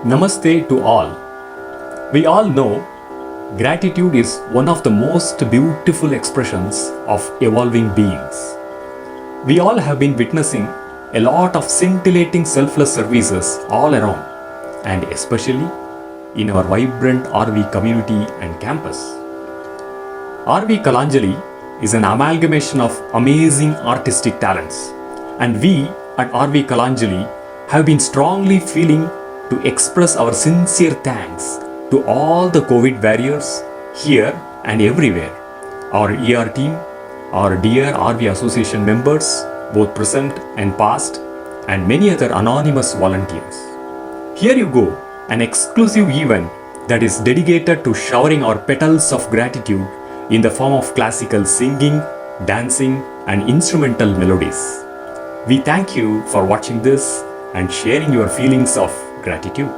Namaste to all. We all know gratitude is one of the most beautiful expressions of evolving beings. We all have been witnessing a lot of scintillating selfless services all around, and especially in our vibrant RV community and campus. RV Kalanjali is an amalgamation of amazing artistic talents, and we at RV Kalanjali have been strongly feeling to express our sincere thanks to all the COVID warriors here and everywhere, our ER team, our dear RV Association members, both present and past, and many other anonymous volunteers. Here you go, an exclusive event that is dedicated to showering our petals of gratitude in the form of classical singing, dancing, and instrumental melodies. We thank you for watching this and sharing your feelings of gratitude.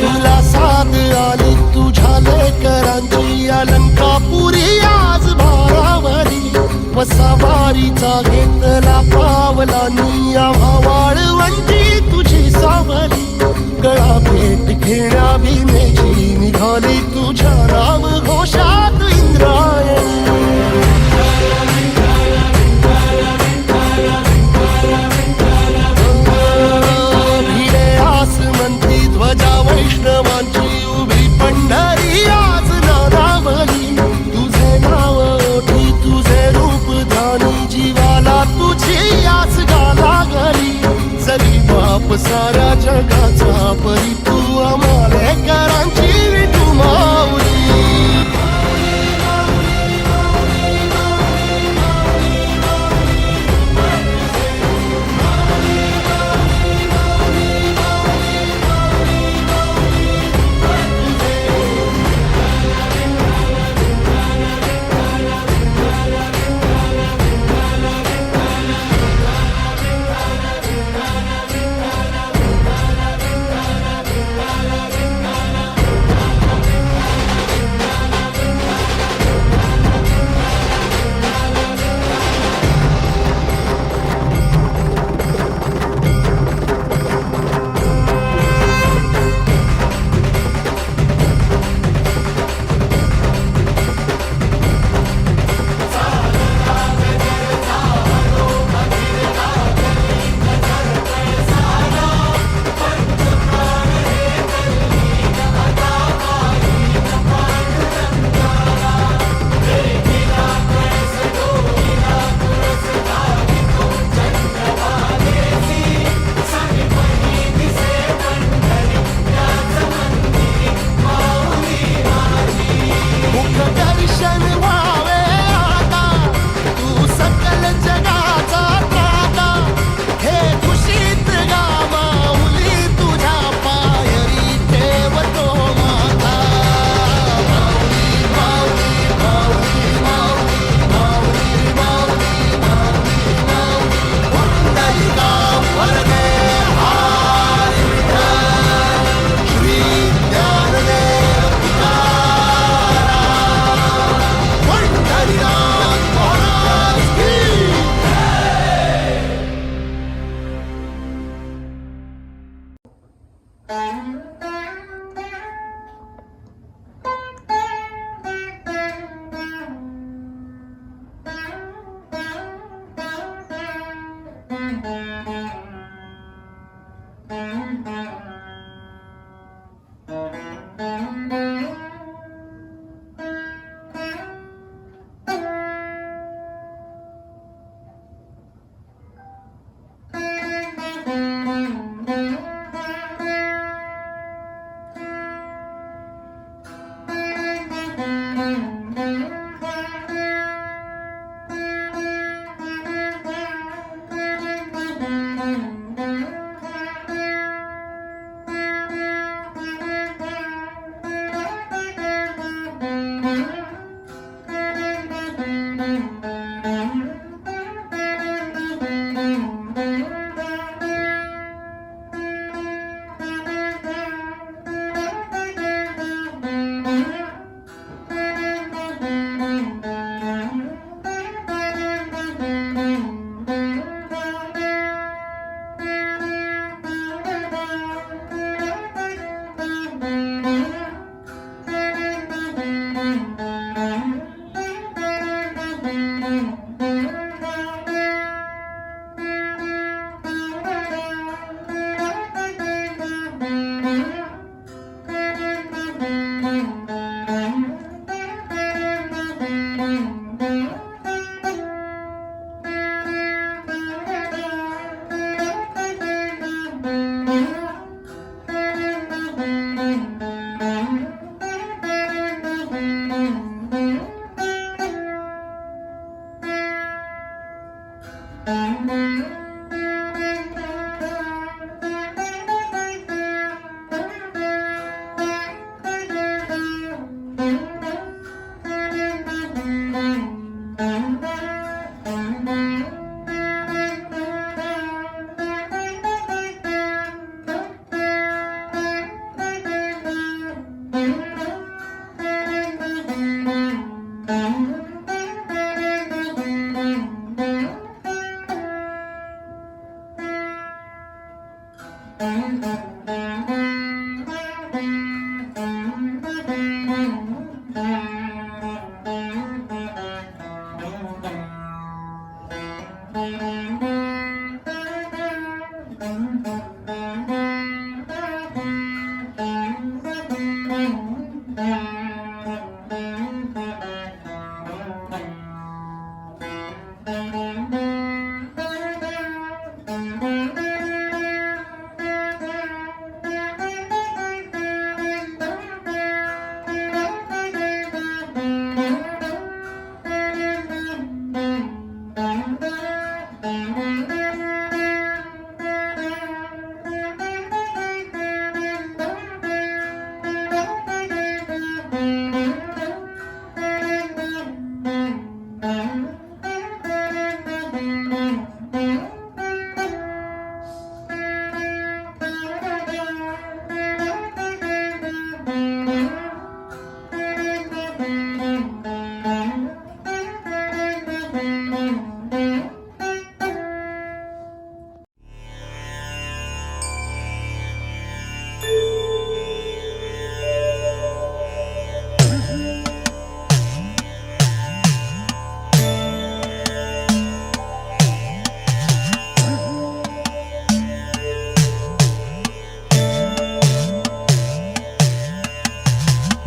तुला साथ आली तुझ्या लेकरांची अलंकापुरी आज भारावरी वसावारीचा घेतला पावलांनी आम्हा वाळवंटी तुझी सावली गळा भेट घेण्या भीमेची निघाली तुझ्या नाम घोषात इंद्रायणी ध्वजा वैष्णवांची उभी पंढरी आज नानावली तुझे नाव ओठी तुझे रूप धानी जीवाला तुझी आस गाला गली जरी बाप साऱ्या जगाचा परी तू आम्हाले करांची विठू माऊली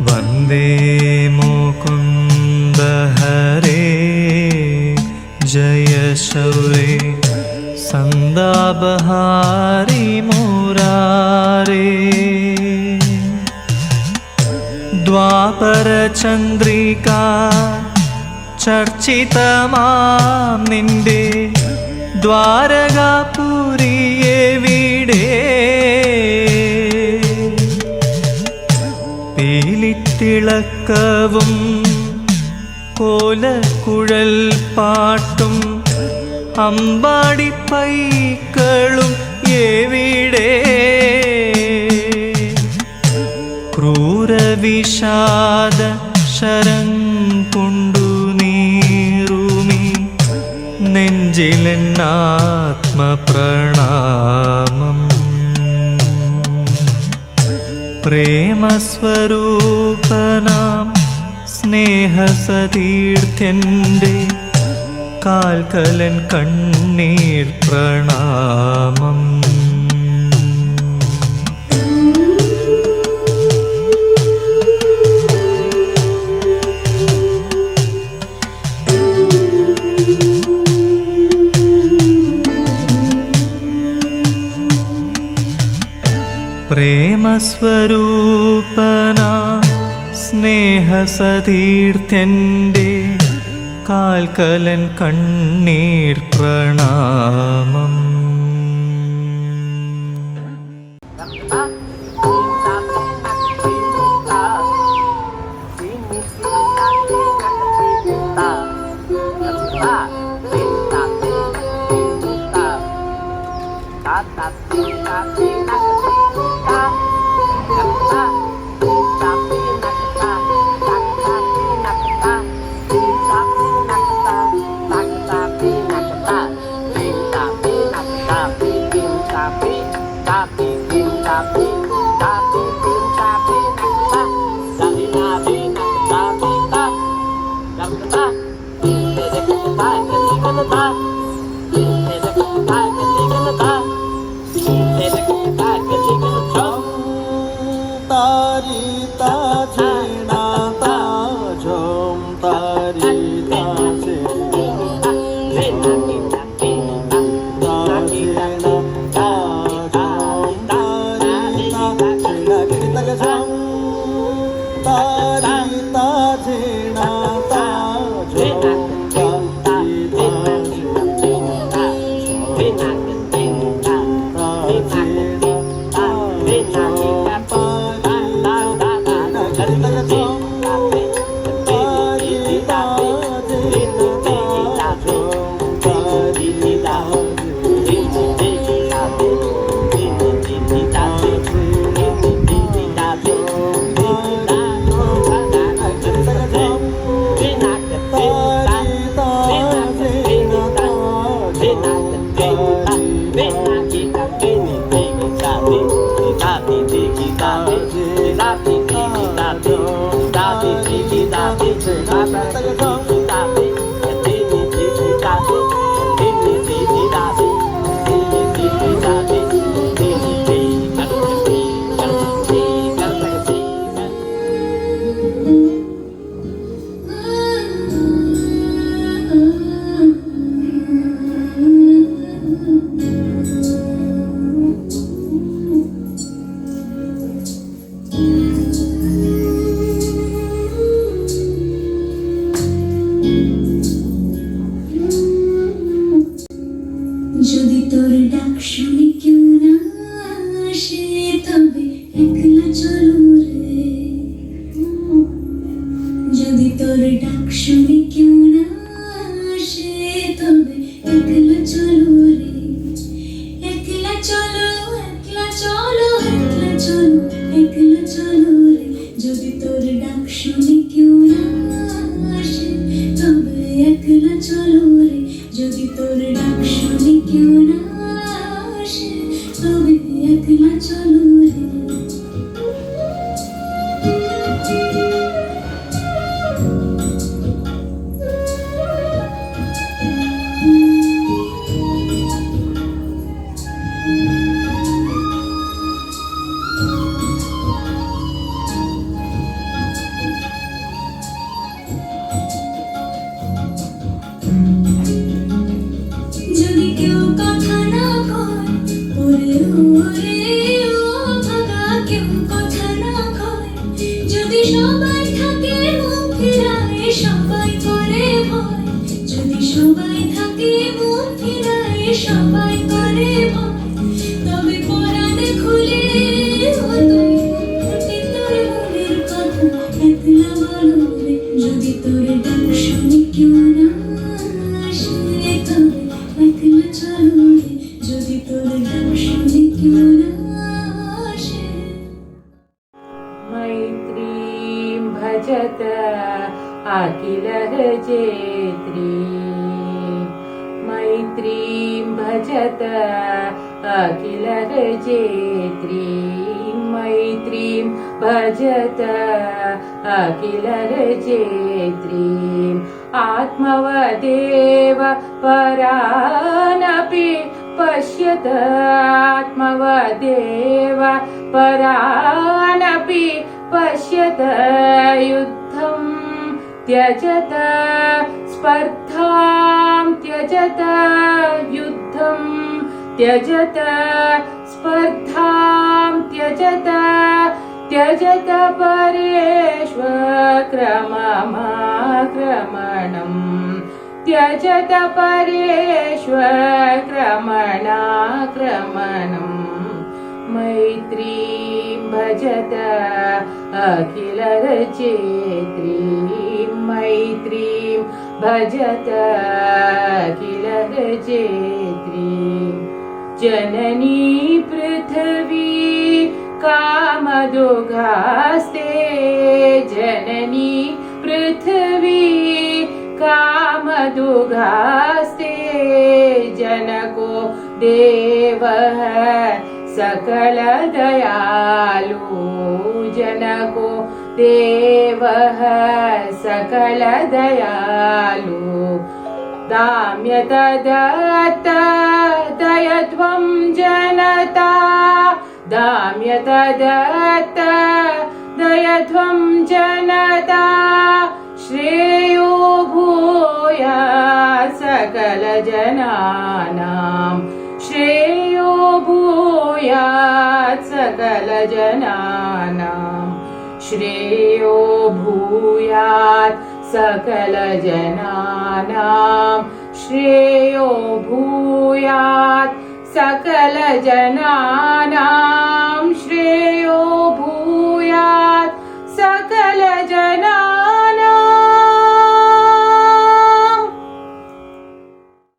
वन्दे मुकुन्द हरे जय शौरे सन्दाबहारी मुरारे द्वापर चन्द्रिका चर्चितमां निन्दे द्वारकापुरीयेविडे പീലിത്തിളക്കവും കോലക്കുഴൽ പാട്ടും അമ്പാടിപ്പൈക്കളും എവിടെ ക്രൂരവിഷാദ ശരം കൊണ്ടു നീറുമി നെഞ്ചിലെന്നാത്മപ്രണാമം പ്രേമസ്വരൂപനാം സ്നേഹസതീർത്ഥ്യന്റെ കാൽക്കലൻ കണ്ണീർ പ്രണാമം. പ്രേമസ്വരൂപനാ സ്നേഹസതീർത്ഥ്യന്റെ കാൽക്കലൻ കണ്ണീർ പ്രണാമം. যদি তোর ডাক শুনি কেউ না আসে তবে একলা চলো রে, যদি তোর ডাক শুনি কেউ না আসে তবে একলা চলো রে, একলা চলো একলা চলো একলা চলো একলা চলো রে, যদি তোর ডাক শুনি কেউ না আসে তবে একলা চলো রে, যদি তোর ডাক শুনি কেউ না আসে তবে একলা চলো রে। যদি কেউ কথা না কয় ওরে ওরে ও ভাগা, কেউ কথা না কয়, যদি সবাই থাকে মুখ ফিরায় সবাই করে ভয়, যদি সবাই থাকে মুখ ফিরায় সবাই করে ভয়, তবে পরাণ খুলে ও তুই ফুটে তোর মনের কথা একলা বলো রে, যদি তোর ডাক শুনি কেউ না আসে তবে একলা চলো রে, যদি তোর ডাক শুনি কেউ না আসে। मैत्रीं भजत अखिलः जेत्री, मैत्रीं भजत अखिलः जेत्री, मैत्रीं भजत अखिलः जेत्री, आत्मवदेव परानपि पश्यत, आत्मवदेव परानपि पश्यत, युद्धं त्यजत स्पर्धां त्यजत, युद्धं त्यजत स्पर्धां त्यजत, त्यजत परेष्वक्रममाक्रमणम्, त्यजत परेष्वक्रमणाक्रमणम्, मैत्रीं भजत अखिलः जेत्री, मैत्रीं भजत अखिलः जेत्री, जननी पृथ्वी कामदुघास्ते जननी पृथ्वी कामदुघास्ते जनको देव है सकल दयालु जनको देव है सकल दयालु दाम्यत दत्त दयत्वं जनता दाम्यत दत्त दयत्वं जनता श्रेयो भूयात् सकल जनानां श्रेयो भूयात् सकल जनानां श्रेयो भूयात् सकल जनानां श्रेयो भूयात् सकल जनानां